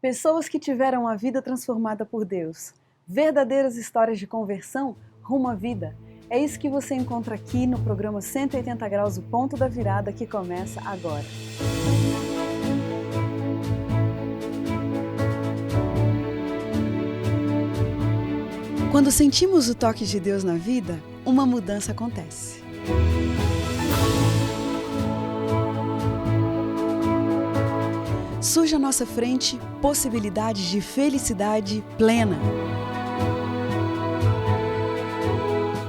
Pessoas que tiveram a vida transformada por Deus. Verdadeiras histórias de conversão rumo à vida. É isso que você encontra aqui no programa 180 Graus, o Ponto da Virada, que começa agora. Quando sentimos o toque de Deus na vida, uma mudança acontece. Surge à nossa frente possibilidades de felicidade plena.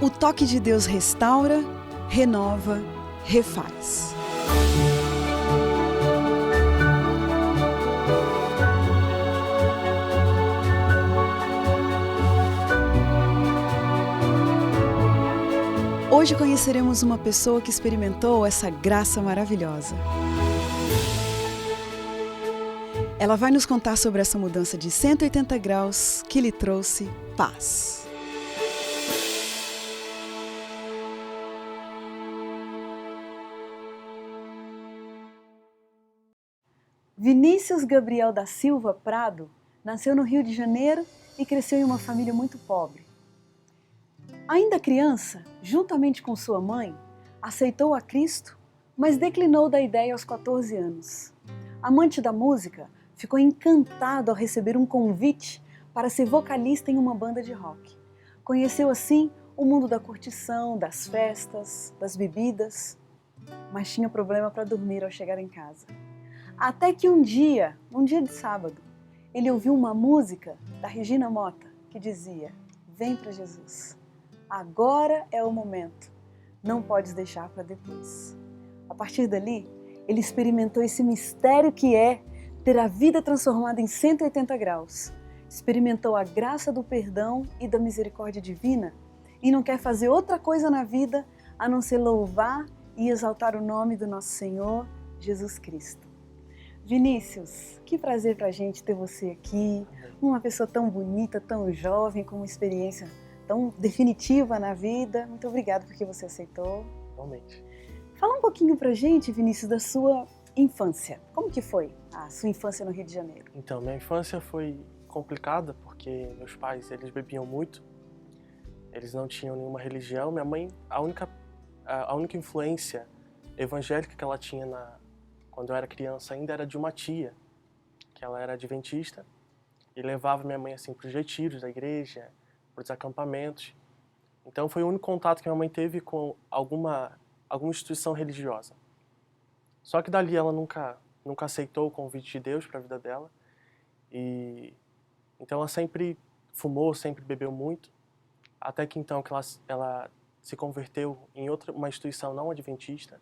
O toque de Deus restaura, renova, refaz. Hoje conheceremos uma pessoa que experimentou essa graça maravilhosa. Ela vai nos contar sobre essa mudança de 180 graus que lhe trouxe paz. Vinícius Gabriel da Silva Prado nasceu no Rio de Janeiro e cresceu em uma família muito pobre. Ainda criança, juntamente com sua mãe, aceitou a Cristo, mas declinou da ideia aos 14 anos. Amante da música, ficou encantado ao receber um convite para ser vocalista em uma banda de rock. Conheceu assim o mundo da curtição, das festas, das bebidas, mas tinha problema para dormir ao chegar em casa. Até que um dia de sábado, ele ouviu uma música da Regina Mota que dizia: "Vem para Jesus, agora é o momento, não podes deixar para depois." A partir dali, ele experimentou esse mistério que é ter a vida transformada em 180 graus. Experimentou a graça do perdão e da misericórdia divina e não quer fazer outra coisa na vida a não ser louvar e exaltar o nome do nosso Senhor Jesus Cristo. Vinícius, que prazer pra gente ter você aqui, uma pessoa tão bonita, tão jovem, com uma experiência tão definitiva na vida. Muito obrigada porque você aceitou. Realmente. Fala um pouquinho pra gente, Vinícius, da sua infância. Como que foi a sua infância no Rio de Janeiro? Então, minha infância foi complicada porque meus pais, eles bebiam muito, eles não tinham nenhuma religião. Minha mãe, a única influência evangélica que ela tinha quando eu era criança ainda era de uma tia, que ela era adventista, e levava minha mãe assim para os retiros da igreja, para os acampamentos. Então foi o único contato que minha mãe teve com alguma instituição religiosa. Só que dali ela nunca aceitou o convite de Deus para a vida dela. E então ela sempre fumou, sempre bebeu muito, até que então que ela se converteu em uma instituição não adventista.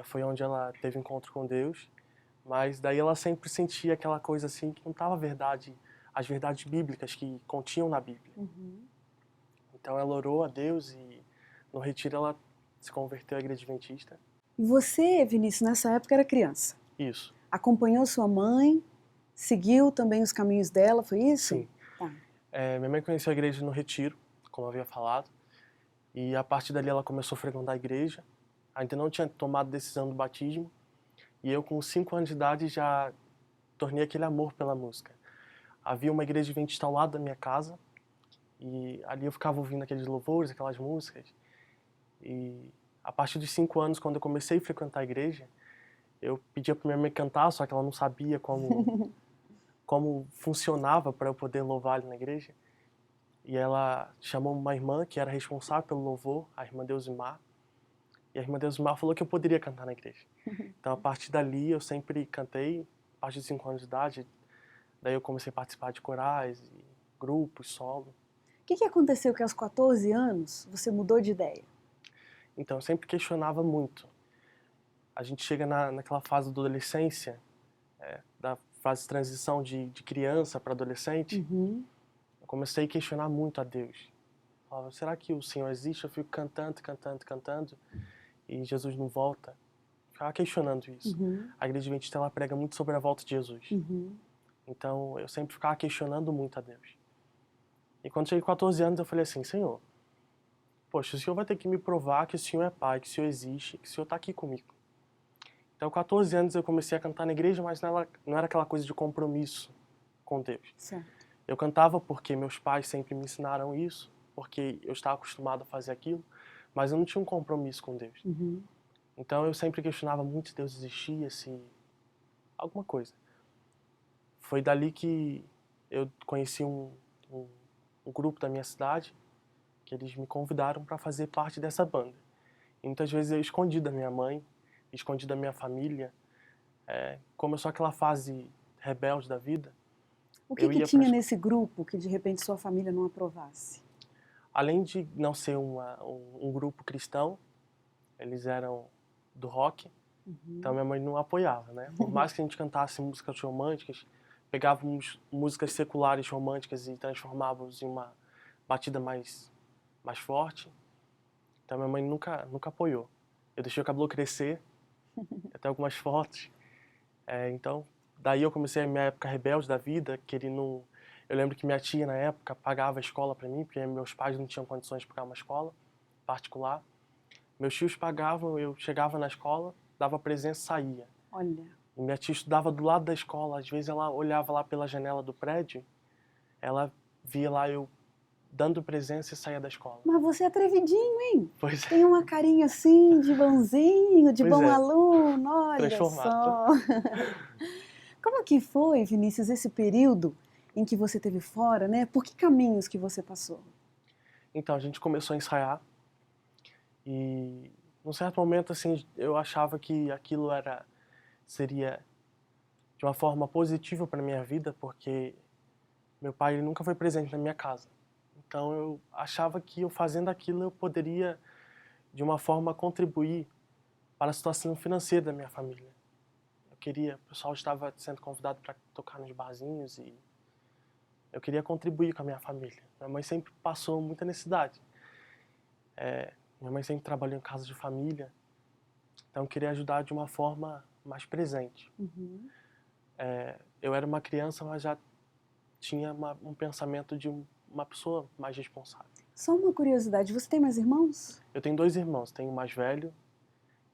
Foi onde ela teve encontro com Deus, mas daí ela sempre sentia aquela coisa assim que não estava as verdades bíblicas que continham na Bíblia. Uhum. Então ela orou a Deus e no retiro ela se converteu à igreja adventista. E você, Vinícius, nessa época era criança? Isso. Acompanhou sua mãe, seguiu também os caminhos dela, foi isso? Sim. Tá. Minha mãe conheceu a igreja no retiro, como eu havia falado, e a partir dali ela começou a frequentar a igreja. Ainda não tinha tomado decisão do batismo, e eu com 5 anos de idade já tornei aquele amor pela música. Havia uma igreja adventista ao lado da minha casa, e ali eu ficava ouvindo aqueles louvores, aquelas músicas. E a partir dos 5 anos, quando eu comecei a frequentar a igreja, eu pedia para minha mãe cantar, só que ela não sabia como funcionava para eu poder louvar ali na igreja. E ela chamou uma irmã que era responsável pelo louvor, a irmã Deusimar. E a irmã Deusimar falou que eu poderia cantar na igreja. Então, a partir dali, eu sempre cantei, a partir de 5 anos de idade. Daí eu comecei a participar de corais, e grupos, solo. O que aconteceu que aos 14 anos você mudou de ideia? Então, eu sempre questionava muito. A gente chega naquela fase da adolescência, da fase de transição de criança para adolescente. Uhum. Eu comecei a questionar muito a Deus. Eu falava, será que o Senhor existe? Eu fico cantando, e Jesus não volta. Ficava questionando isso. Uhum. A igreja adventista ela prega muito sobre a volta de Jesus. Uhum. Então eu sempre ficava questionando muito a Deus. E quando cheguei com 14 anos eu falei assim, Senhor, poxa, o Senhor vai ter que me provar que o Senhor é Pai, que o Senhor existe, que o Senhor está aqui comigo. Até os 14 anos eu comecei a cantar na igreja, mas não era aquela coisa de compromisso com Deus. Certo. Eu cantava porque meus pais sempre me ensinaram isso, porque eu estava acostumado a fazer aquilo, mas eu não tinha um compromisso com Deus. Uhum. Então eu sempre questionava muito se Deus existia, se alguma coisa. Foi dali que eu conheci um grupo da minha cidade, que eles me convidaram para fazer parte dessa banda. E muitas vezes eu escondi da minha mãe, escondi da minha família. Como eu sou aquela fase rebelde da vida, O que eu que ia tinha nesse grupo que de repente sua família não aprovasse? além de não ser um grupo cristão, eles eram do rock, então minha mãe não apoiava, né? Por mais que a gente cantasse músicas românticas, pegávamos músicas seculares românticas e transformávamos em uma batida mais forte. Então minha mãe nunca apoiou. Eu deixei o cabelo crescer, até algumas fotos. Então, daí eu comecei a minha época rebelde da vida, querendo. Eu lembro que minha tia na época pagava a escola para mim, porque meus pais não tinham condições de pagar uma escola particular. Meus tios pagavam, eu chegava na escola, dava presença e saía. Olha, E minha tia estudava do lado da escola, às vezes ela olhava lá pela janela do prédio, ela via lá eu dando presença e saía da escola. mas você é atrevidinho, hein? Pois é, Tem uma carinha assim de bonzinho, de Pois bom é. aluno, olha Transformado. só. Como que foi, Vinícius, esse período em que você esteve fora, né? Por que caminhos que você passou? Então a gente começou a ensaiar e num certo momento assim eu achava que aquilo seria de uma forma positiva para minha vida, porque meu pai ele nunca foi presente na minha casa. Então eu achava que eu fazendo aquilo eu poderia de uma forma contribuir para a situação financeira da minha família. O pessoal estava sendo convidado para tocar nos barzinhos e eu queria contribuir com a minha família. Minha mãe sempre passou muita necessidade. Minha mãe sempre trabalhou em casa de família, então eu queria ajudar de uma forma mais presente. Uhum. Eu era uma criança, mas já tinha um pensamento de uma pessoa mais responsável. Só uma curiosidade, você tem mais irmãos? Eu tenho 2 irmãos, tenho o mais velho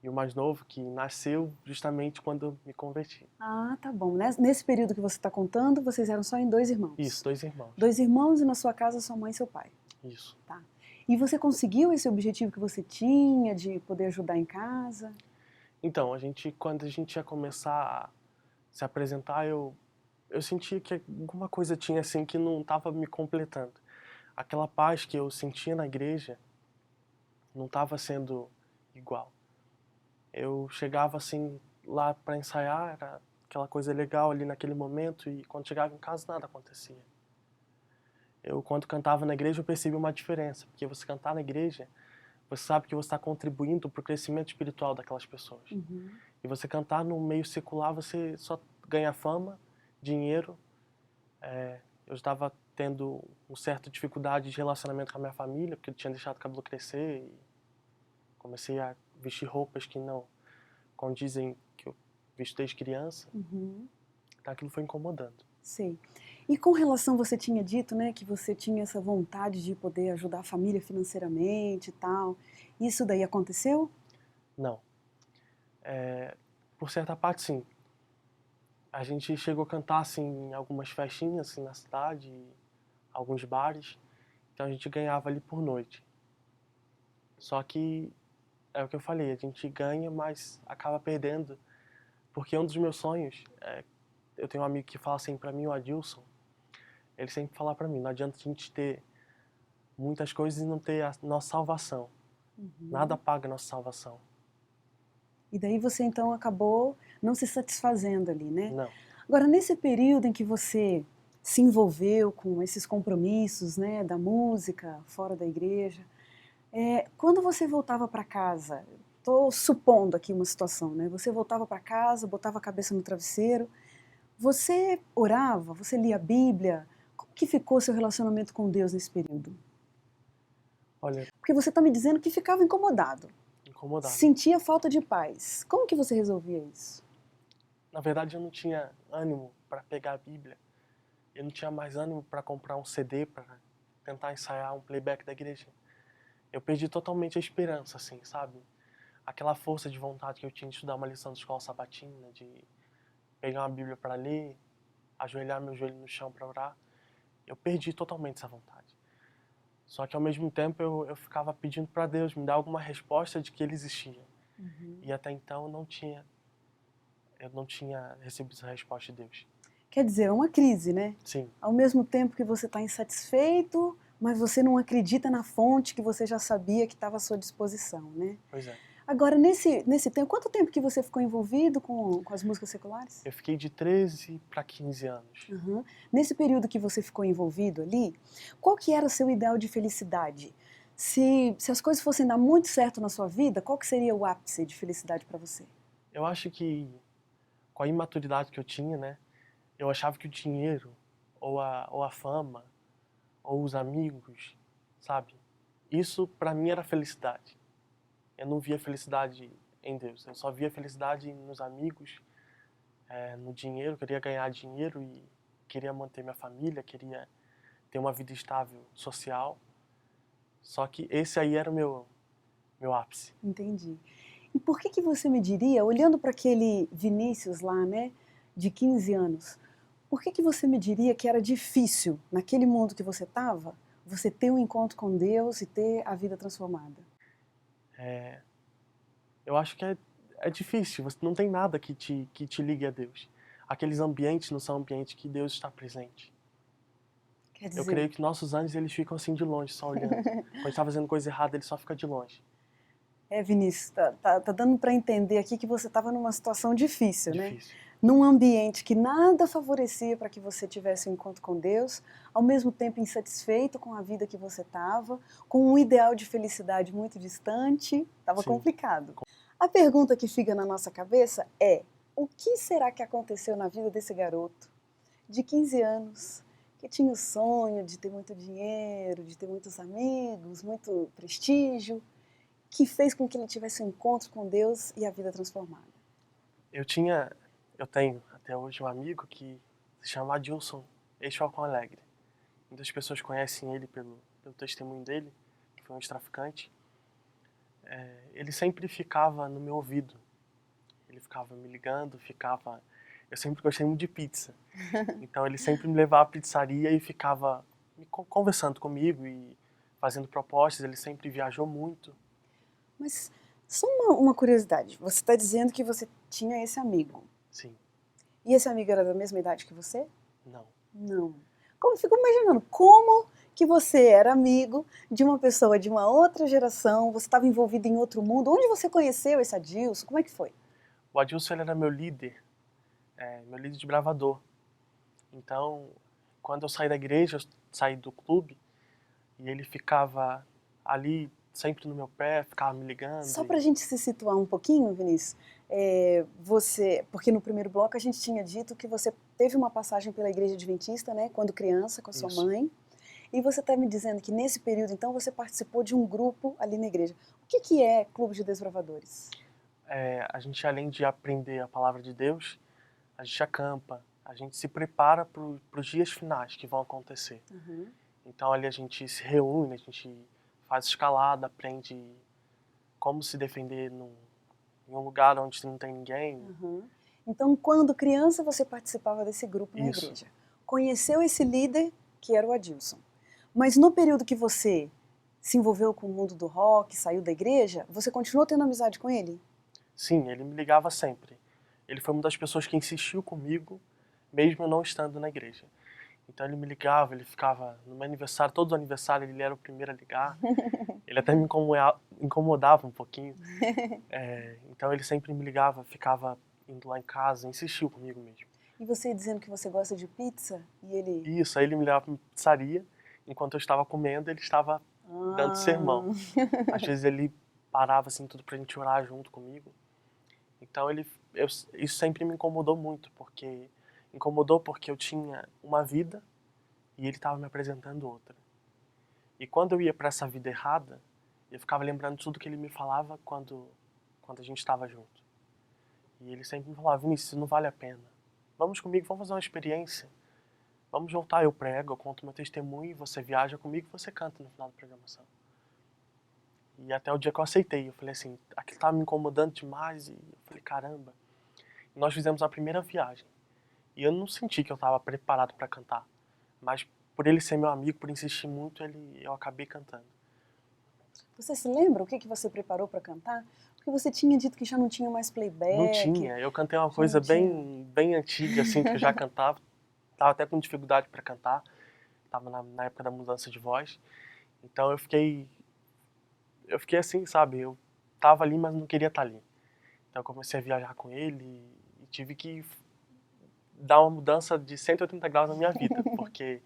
e o mais novo, que nasceu justamente quando eu me converti. Ah, tá bom. Nesse período que você está contando, vocês eram só em 2 irmãos? Isso, 2 irmãos. 2 irmãos e na sua casa sua mãe e seu pai? Isso. Tá. E você conseguiu esse objetivo que você tinha de poder ajudar em casa? Então, quando a gente ia começar a se apresentar, eu sentia que alguma coisa tinha assim que não estava me completando. Aquela paz que eu sentia na igreja não estava sendo igual. Eu chegava assim lá para ensaiar, era aquela coisa legal ali naquele momento e quando chegava em casa nada acontecia. Quando cantava na igreja eu percebi uma diferença, porque você cantar na igreja, você sabe que você está contribuindo para o crescimento espiritual daquelas pessoas. Uhum. E você cantar no meio secular, você só ganha fama, dinheiro. Eu estava tendo uma certa dificuldade de relacionamento com a minha família, porque eu tinha deixado o cabelo crescer e comecei a vestir roupas que não condizem que eu visto desde criança. Uhum. Então aquilo foi incomodando. Sei. E com relação, você tinha dito, né, que você tinha essa vontade de poder ajudar a família financeiramente e tal. Isso daí aconteceu? Não. Por certa parte, sim. A gente chegou a cantar assim, em algumas festinhas assim, na cidade, alguns bares. Então a gente ganhava ali por noite. Só que é o que eu falei, a gente ganha, mas acaba perdendo. Porque um dos meus sonhos, eu tenho um amigo que fala assim pra mim, o Adilson, ele sempre fala pra mim, não adianta a gente ter muitas coisas e não ter a nossa salvação. Nada paga a nossa salvação. E daí você então acabou não se satisfazendo ali, né? Não. Agora, nesse período em que você se envolveu com esses compromissos, né, da música, fora da igreja, quando você voltava para casa, estou supondo aqui uma situação, né? Você voltava para casa, botava a cabeça no travesseiro, você orava, você lia a Bíblia? Como que ficou seu relacionamento com Deus nesse período? Olha, Porque você está me dizendo que ficava incomodado, incomodado. sentia falta de paz. Como que você resolvia isso? Na verdade, eu não tinha ânimo para pegar a Bíblia. Eu não tinha mais ânimo para comprar um CD para tentar ensaiar um playback da igreja. Eu perdi totalmente a esperança, assim, sabe? aquela força de vontade que eu tinha de estudar uma lição de escola sabatina, de pegar uma Bíblia para ler, ajoelhar meu joelho no chão para orar, eu perdi totalmente essa vontade. Só que ao mesmo tempo eu ficava pedindo para Deus me dar alguma resposta de que Ele existia. E até então eu não tinha recebido essa resposta de Deus. Quer dizer, é uma crise, né? Sim, Ao mesmo tempo que você está insatisfeito, mas você não acredita na fonte que você já sabia que estava à sua disposição, né? pois é. Agora, nesse tempo, quanto tempo que você ficou envolvido com as músicas seculares? Eu fiquei de 13 para 15 anos. Uhum. Nesse período que você ficou envolvido ali, qual que era o seu ideal de felicidade? Se as coisas fossem dar muito certo na sua vida, qual que seria o ápice de felicidade para você? Eu acho que com a imaturidade que eu tinha, né, eu achava que o dinheiro ou a fama ou os amigos, sabe? Isso para mim era felicidade. Eu não via felicidade em Deus. Eu só via felicidade nos amigos, no dinheiro. Eu queria ganhar dinheiro e queria manter minha família, queria ter uma vida estável social. Só que esse aí era o meu ápice. Entendi. E por que você me diria, olhando para aquele Vinícius lá, né, de 15 anos, por que você me diria que era difícil, naquele mundo que você estava, você ter um encontro com Deus e ter a vida transformada? Eu acho que é difícil. Você não tem nada que te ligue a Deus. Aqueles ambientes não são ambientes que Deus está presente. Quer Eu dizer, creio que nossos anjos eles ficam assim de longe, só olhando. Quando a gente está fazendo coisa errada, ele só fica de longe. Vinícius, tá dando para entender aqui que você estava numa situação difícil, né? Difícil. Num ambiente que nada favorecia para que você tivesse um encontro com Deus, ao mesmo tempo insatisfeito com a vida que você estava, com um ideal de felicidade muito distante, estava Sim. complicado. A pergunta que fica na nossa cabeça é: o que será que aconteceu na vida desse garoto de 15 anos, que tinha o sonho de ter muito dinheiro, de ter muitos amigos, muito prestígio, que fez com que ele tivesse um encontro com Deus e a vida transformada? Eu tenho até hoje um amigo que se chama Adilson ex-Falcão Alegre. Muitas pessoas conhecem ele pelo testemunho dele, que foi um ex-traficante. Ele sempre ficava no meu ouvido. Ele ficava me ligando, eu sempre gostei muito de pizza. Então ele sempre me levava à pizzaria e ficava conversando comigo e fazendo propostas. Ele sempre viajou muito. Mas só uma curiosidade, você está dizendo que você tinha esse amigo. Sim. E esse amigo era da mesma idade que você? Não. Não. Como, eu fico imaginando, como que você era amigo de uma pessoa de uma outra geração, você estava envolvido em outro mundo, onde você conheceu esse Adilson, como é que foi? O Adilson ele era meu líder de bravador. Então, quando eu saí da igreja, eu saí do clube, e ele ficava ali sempre no meu pé, ficava me ligando. Só para a gente se situar um pouquinho, Vinícius, porque no primeiro bloco a gente tinha dito que você teve uma passagem pela Igreja Adventista, né, quando criança, com a sua Isso. mãe, e você está me dizendo que nesse período, então, você participou de um grupo ali na igreja. O que é Clube de Desbravadores? A gente, além de aprender a palavra de Deus, a gente acampa, a gente se prepara para os dias finais que vão acontecer. Uhum. Então ali a gente se reúne, a gente faz escalada, aprende como se defender em um lugar onde não tem ninguém. Uhum. Então, quando criança, você participava desse grupo na Isso. igreja. Conheceu esse líder, que era o Adilson. Mas no período que você se envolveu com o mundo do rock, saiu da igreja, você continuou tendo amizade com ele? Sim, ele me ligava sempre. Ele foi uma das pessoas que insistiu comigo, mesmo eu não estando na igreja. Então ele me ligava, ele ficava no meu aniversário, todo aniversário ele era o primeiro a ligar. Ele até me incomodava um pouquinho. Então ele sempre me ligava, ficava indo lá em casa, insistiu comigo mesmo. E você dizendo que você gosta de pizza, e ele... Isso, aí ele me levava pra pizzaria, enquanto eu estava comendo, ele estava dando sermão. Às vezes ele parava assim tudo pra gente orar junto comigo. Então isso sempre me incomodou porque eu tinha uma vida e ele estava me apresentando outra. E quando eu ia para essa vida errada, eu ficava lembrando de tudo que ele me falava quando a gente estava junto. E ele sempre me falava: Vinícius, não vale a pena. Vamos comigo, vamos fazer uma experiência. Vamos voltar, eu prego, eu conto meu testemunho, você viaja comigo e você canta no final da programação. E até o dia que eu aceitei, eu falei assim, aquilo tava me incomodando demais, e eu falei, caramba. E nós fizemos a primeira viagem. E eu não senti que eu estava preparado para cantar. Mas por ele ser meu amigo, por insistir muito, eu acabei cantando. Você se lembra o que você preparou para cantar? Porque você tinha dito que já não tinha mais Não playback. tinha, eu cantei uma Já coisa não tinha. bem antiga, assim, que eu já cantava. Tava até com dificuldade para cantar. Tava na época da mudança de voz. Então eu fiquei assim, sabe? Eu tava ali, mas não queria estar ali. Então eu comecei a viajar com ele e tive que dar uma mudança de 180 graus na minha vida, porque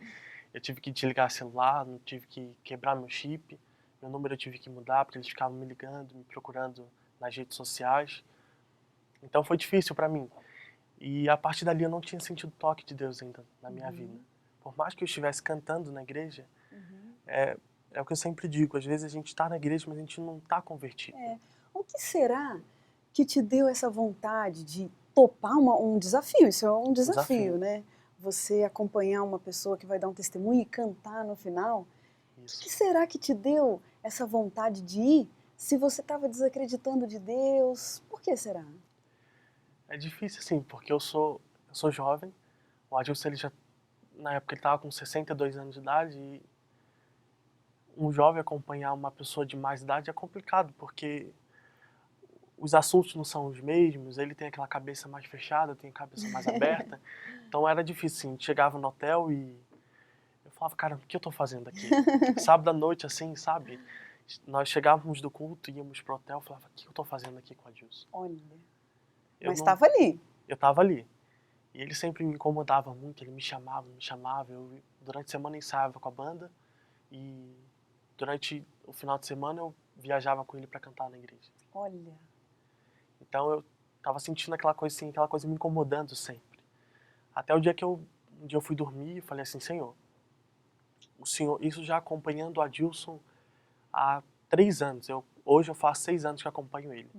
eu tive que desligar celular, não tive que quebrar meu chip, meu número eu tive que mudar, porque eles ficavam me ligando, me procurando nas redes sociais. Então foi difícil para mim. E a partir dali eu não tinha sentido o toque de Deus ainda na minha vida. Por mais que eu estivesse cantando na igreja, é o que eu sempre digo, às vezes a gente está na igreja, mas a gente não está convertido. O que será que te deu essa vontade de topar um desafio? Isso é um desafio, né? Você acompanhar uma pessoa que vai dar um testemunho e cantar no final. O que Isso. será que te deu essa vontade de ir se você estava desacreditando de Deus? Por que será? É difícil assim, porque eu sou jovem, o Adilson ele já, na época ele estava com 62 anos de idade e um jovem acompanhar uma pessoa de mais idade é complicado, porque os assuntos não são os mesmos, ele tem aquela cabeça mais fechada, eu tenho a cabeça mais aberta, então era difícil, assim, a gente chegava no hotel e eu falava, cara, o que eu tô fazendo aqui? Sábado à noite, assim, sabe? Nós chegávamos do culto, íamos pro hotel, eu falava, o que eu tô fazendo aqui com a Dilson? Olha, Eu mas não, estava ali. eu tava ali. E ele sempre me incomodava muito, ele me chamava, eu durante a semana ensaiava com a banda e durante o final de semana eu viajava com ele para cantar na igreja. Olha. Então eu tava sentindo aquela coisa assim, aquela coisa me incomodando sempre. Até o dia que um dia eu fui dormir e falei assim, Senhor, o Senhor, isso já acompanhando o Adilson há 3 anos. Hoje eu faço 6 anos que acompanho ele.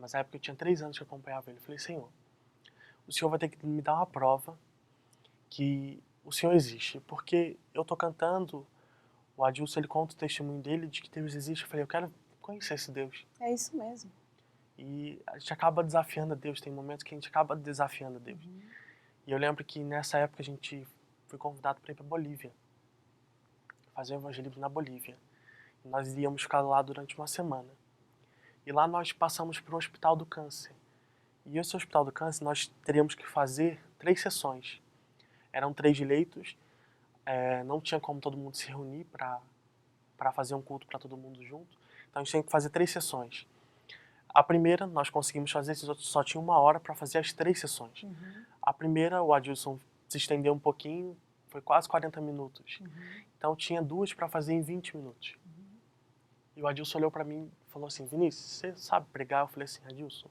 Mas na época eu tinha 3 anos que acompanhava ele. Eu falei, Senhor, o Senhor vai ter que me dar uma prova que o Senhor existe. Porque eu tô cantando, o Adilson ele conta o testemunho dele de que Deus existe. Eu falei, eu quero conhecer esse Deus. É isso mesmo. E a gente acaba desafiando a Deus, tem momentos que a gente acaba desafiando a Deus. E eu lembro que nessa época a gente foi convidado para ir para Bolívia, fazer o evangelismo na Bolívia. E nós íamos ficar lá durante uma semana. E lá nós passamos por um hospital do câncer. E esse hospital do câncer nós teríamos que fazer 3 sessões. Eram 3 leitos, não tinha como todo mundo se reunir para fazer um culto para todo mundo junto. Então a gente tinha que fazer 3 sessões. A primeira nós conseguimos fazer, só tinha 1 hora para fazer as 3 sessões. A primeira, o Adilson se estendeu um pouquinho, foi quase 40 minutos. Então tinha 2 para fazer em 20 minutos. E o Adilson olhou para mim e falou assim, Vinícius, você sabe pregar? Eu falei assim, Adilson,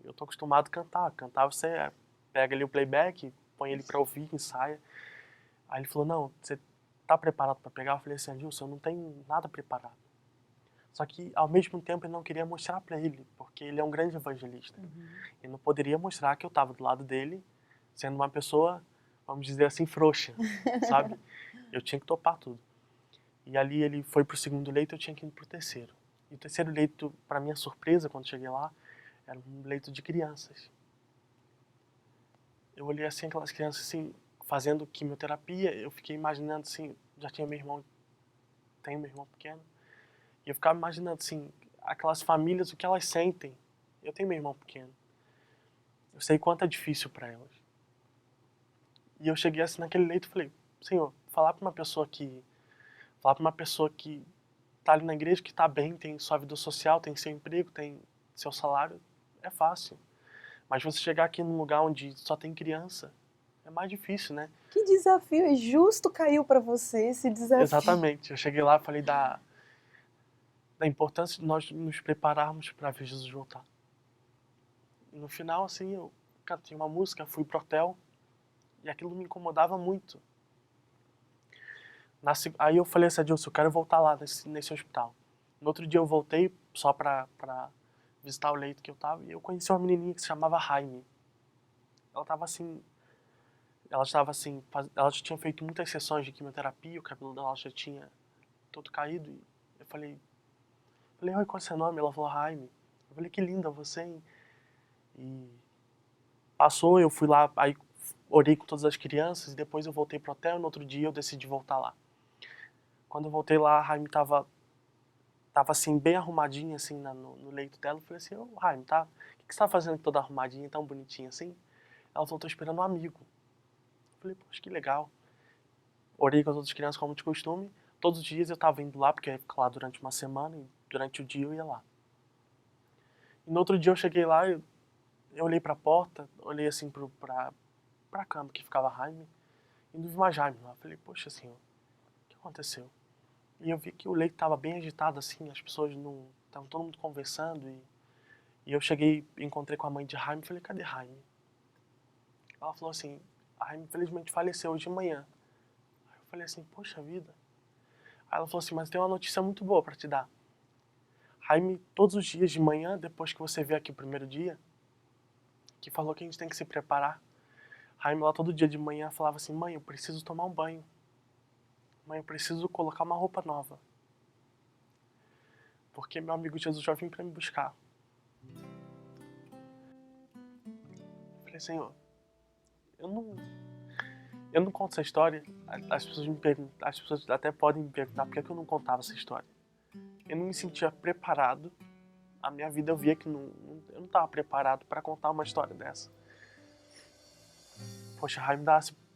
eu tô acostumado a cantar. Cantar você pega ali o playback, põe ele para ouvir, ensaia. Aí ele falou, não, você tá preparado para pregar? Eu falei assim, Adilson, eu não tenho nada preparado. Só que, ao mesmo tempo, eu não queria mostrar para ele, porque ele é um grande evangelista. Eu não poderia mostrar que eu estava do lado dele, sendo uma pessoa, vamos dizer assim, frouxa, sabe? Eu tinha que topar tudo. E ali ele foi pro segundo leito, eu tinha que ir pro terceiro. E o terceiro leito, para minha surpresa, quando cheguei lá, era um leito de crianças. Eu olhei assim, aquelas crianças assim, fazendo quimioterapia, eu fiquei imaginando assim, já tinha meu irmão, tenho meu irmão pequeno, e eu ficava imaginando assim, aquelas famílias, o que elas sentem. Eu tenho meu irmão pequeno. Eu sei quanto é difícil para elas. E eu cheguei assim naquele leito e falei, Senhor, falar para uma pessoa que tá ali na igreja, que tá bem, tem sua vida social, tem seu emprego, tem seu salário, é fácil. Mas você chegar aqui num lugar onde só tem criança, é mais difícil, né? Que desafio! E justo caiu para você esse desafio. Exatamente. Eu cheguei lá e falei da importância de nós nos prepararmos para ver Jesus voltar. E no final, assim, eu cantei uma música, fui pro hotel, e aquilo me incomodava muito. Aí eu falei assim, Adilson, eu quero voltar lá nesse hospital. No outro dia eu voltei só pra visitar o leito que eu tava, e eu conheci uma menininha que se chamava Jaime. Ela tava assim, ela já tinha feito muitas sessões de quimioterapia, o cabelo dela já tinha todo caído, e eu falei, falei, oi, qual é o seu nome? Ela falou, Jaime. Eu falei, que linda você, hein? E passou, eu fui lá, aí orei com todas as crianças, e depois eu voltei pro hotel, e no outro dia eu decidi voltar lá. Quando eu voltei lá, a Jaime tava assim, bem arrumadinha, assim, no leito dela. Eu falei assim, ô, Jaime, tá? O que você tá fazendo toda arrumadinha, tão bonitinha assim? Ela falou, tô esperando um amigo. Eu falei, poxa, que legal. Orei com as outras crianças como de costume. Todos os dias eu tava indo lá, porque eu ia ficar lá durante uma semana, e durante o dia eu ia lá. E no outro dia eu cheguei lá, eu olhei pra porta, olhei assim pra cama que ficava a Jaime, e não vi mais Jaime lá. Eu falei, poxa senhor, o que aconteceu? E eu vi que o leito tava bem agitado assim, as pessoas não... Estavam todo mundo conversando, e eu cheguei, encontrei com a mãe de Jaime e falei, cadê Jaime? Ela falou assim, a Jaime infelizmente faleceu hoje de manhã. Aí eu falei assim, poxa vida. Aí ela falou assim, mas tem uma notícia muito boa pra te dar. Jaime, todos os dias de manhã, depois que você vê aqui o primeiro dia, que falou que a gente tem que se preparar. Jaime lá todo dia de manhã falava assim, mãe, eu preciso tomar um banho. Mãe, eu preciso colocar uma roupa nova. Porque meu amigo Jesus já vem pra me buscar. Eu falei, Senhor, eu não conto essa história. As pessoas me perguntam, as pessoas até podem me perguntar por que eu não contava essa história. Eu não me sentia preparado. A minha vida eu via que eu não estava preparado para contar uma história dessa. Poxa, Jaime,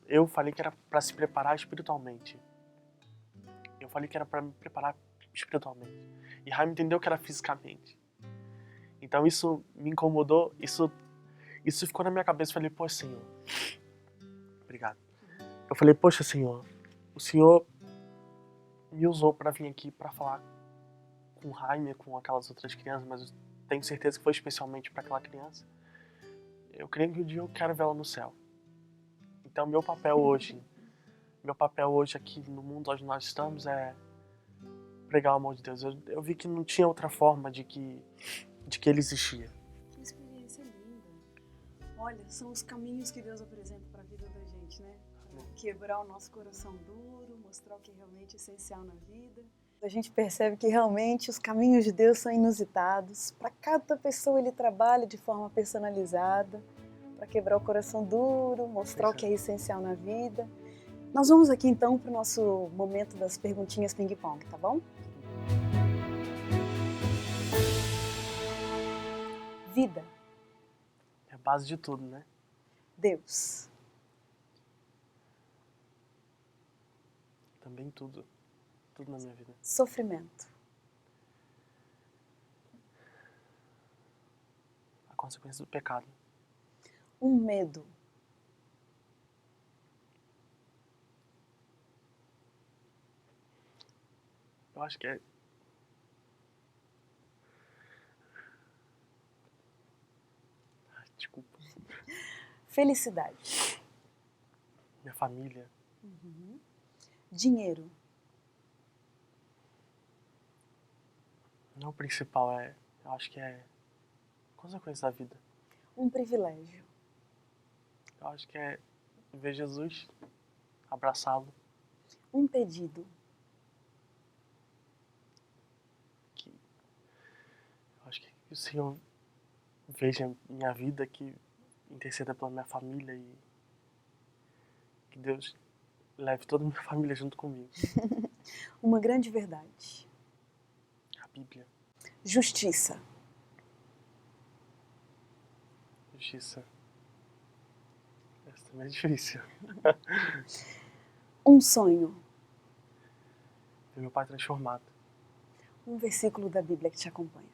eu falei que era para se preparar espiritualmente. Eu falei que era para me preparar espiritualmente. E Jaime entendeu que era fisicamente. Então isso me incomodou, isso ficou na minha cabeça. Eu falei, poxa, Senhor, obrigado. Eu falei, poxa, Senhor, o Senhor me usou para vir aqui para falar com Jaime, com aquelas outras crianças, mas eu tenho certeza que foi especialmente para aquela criança. Eu creio que um dia eu quero vê-la no céu. Então meu papel hoje aqui no mundo onde nós estamos é pregar o amor de Deus. Eu vi que não tinha outra forma de que ele existia. Que experiência linda. Olha, são os caminhos que Deus apresenta para a vida da gente, né? Pra quebrar o nosso coração duro, mostrar o que é realmente essencial na vida. A gente percebe que realmente os caminhos de Deus são inusitados. Para cada pessoa ele trabalha de forma personalizada, para quebrar o coração duro, mostrar o que é essencial na vida. Nós vamos aqui então para o nosso momento das perguntinhas ping-pong, tá bom? Vida. É a base de tudo, né? Deus. Também tudo. Tudo na minha vida. Sofrimento. A consequência do pecado. Um medo. Eu acho que é... Ai, desculpa. Felicidade. Minha família. Dinheiro. Não o principal, eu acho que é consequência da vida. Um privilégio. Eu acho que é ver Jesus, abraçá-lo. Um pedido. Eu acho que o Senhor veja minha vida, que interceda pela minha família e que Deus leve toda a minha família junto comigo. Uma grande verdade. A Bíblia. Justiça. Justiça. Essa também é difícil. Um sonho. Ver meu pai transformado. Um versículo da Bíblia que te acompanha.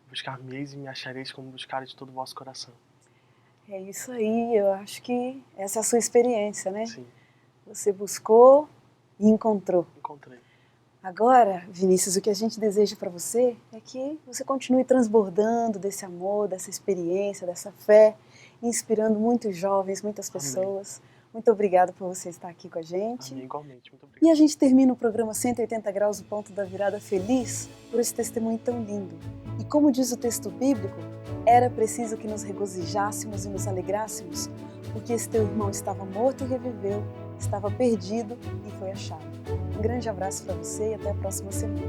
Buscar-me-eis e me achareis como buscar de todo o vosso coração. É isso aí, eu acho que essa é a sua experiência, né? Sim. Você buscou e encontrou. Encontrei. Agora, Vinícius, o que a gente deseja para você é que você continue transbordando desse amor, dessa experiência, dessa fé, inspirando muitos jovens, muitas pessoas. Amém. Muito obrigada por você estar aqui com a gente. Amém, igualmente, muito obrigado. E a gente termina o programa 180 Graus do Ponto da Virada feliz por esse testemunho tão lindo. E como diz o texto bíblico, era preciso que nos regozijássemos e nos alegrássemos, porque esse teu irmão estava morto e reviveu, estava perdido e foi achado. Um grande abraço para você e até a próxima semana.